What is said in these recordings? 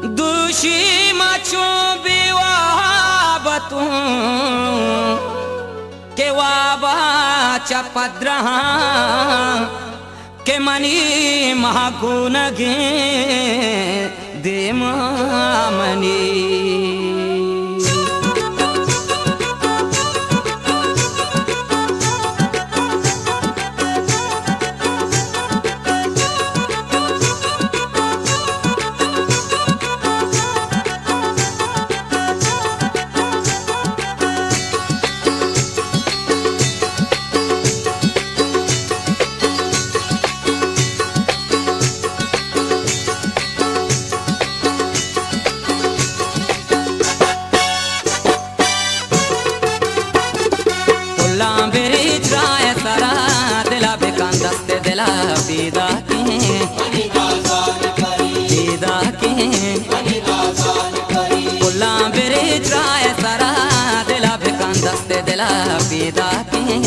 दुशी मचो बिवाबतू के वाबा चपद्रहा के मनी महागुनगे दे मनी पीदा के पुल्ला बेरे चाय सारा दिला बेकान दस्ते दिला पीदा के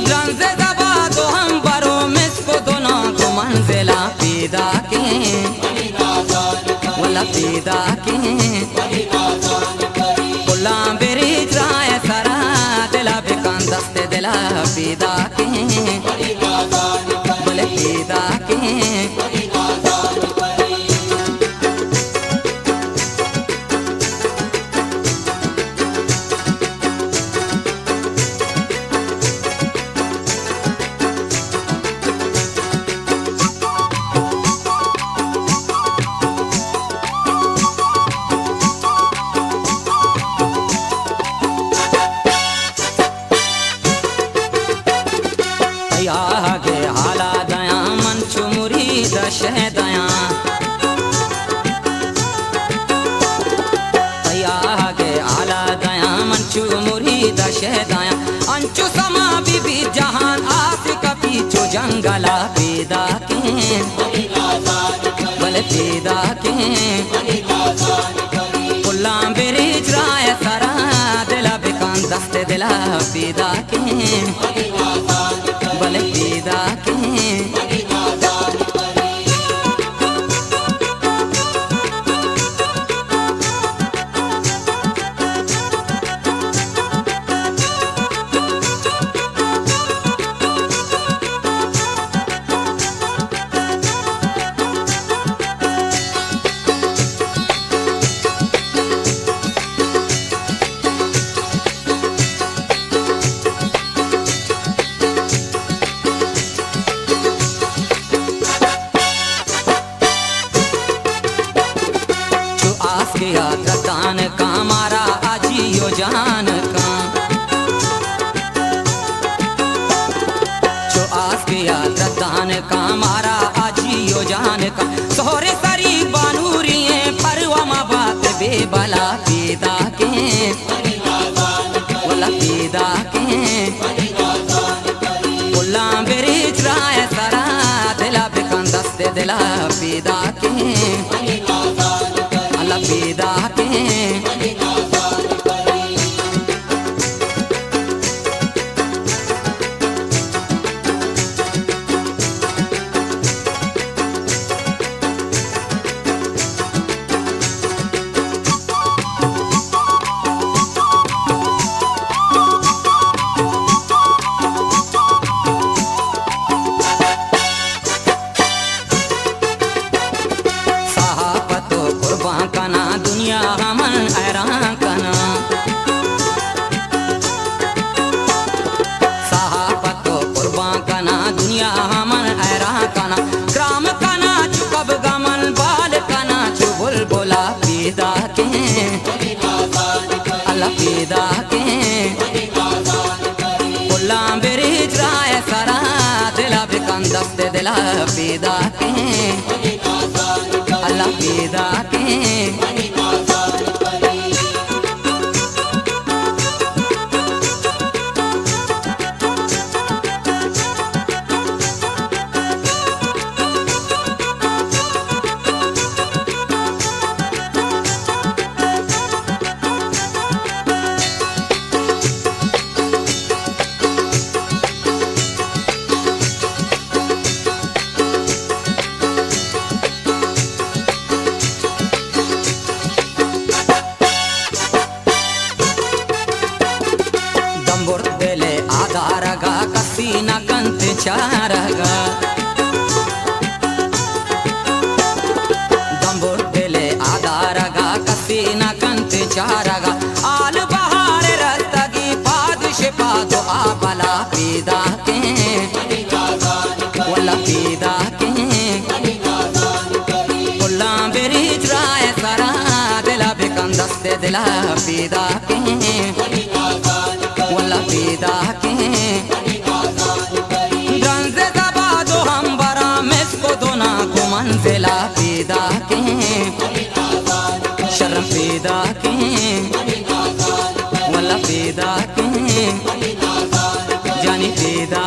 जान से दबा दो हम बरो मिसको दोनों को मंजिला पीदा के बोला पीदा के पुल्ला बेरे चाय सारा दस्ते दिला पीदा के बोले पीदा के आगे हाला दया मन चुमुरी दशह दया आगे हाला दया मन चुमुरी दशह दया अंचु समा बीबी जहान आस कपी चो जंगला पीदा के बल पीदा के पुल्ला बेरे राय सारा दिला बेकान दस्ते दिला पीदा के बल पीदा के दान का मारा आजियो जान का जो आस किया दान का मारा आजियो जान का सोहरे सारी बानूरी परवा बात बेबला पीदा के बोला पीदा के बोला बेरे राय सारा दिला बेकान दस्ते दिला पीदा के पीदा के दुनिया हमन ऐरान कना साहबतो कुर्बान कना दुनिया हमन ऐरान कना ग्राम कना चुकब गमन बाल कना चुबुल बोला पीदा के अल्लाह पीदा के बोला बेरे राय सारा दिला बेकान दस्ते दिला पीदा के अल्लाह पीदा के आदारगा कसीना कंत चारगा दंबुर दिले आदारगा कसीना कंत चारगा आल बहार रस्तगी पादश पादो आपला पीदा के वल्ला पीदा के कुल्ला बेरी ड्राय सरा दिला बेकंदस्ते दिला पीदा के वल्ला पीदा के ड्रंजे दबादो हम बरा मिसको दोना को मंजिला पीदा के शर्म पीदा के वल्ला पीदा के जानी पीदा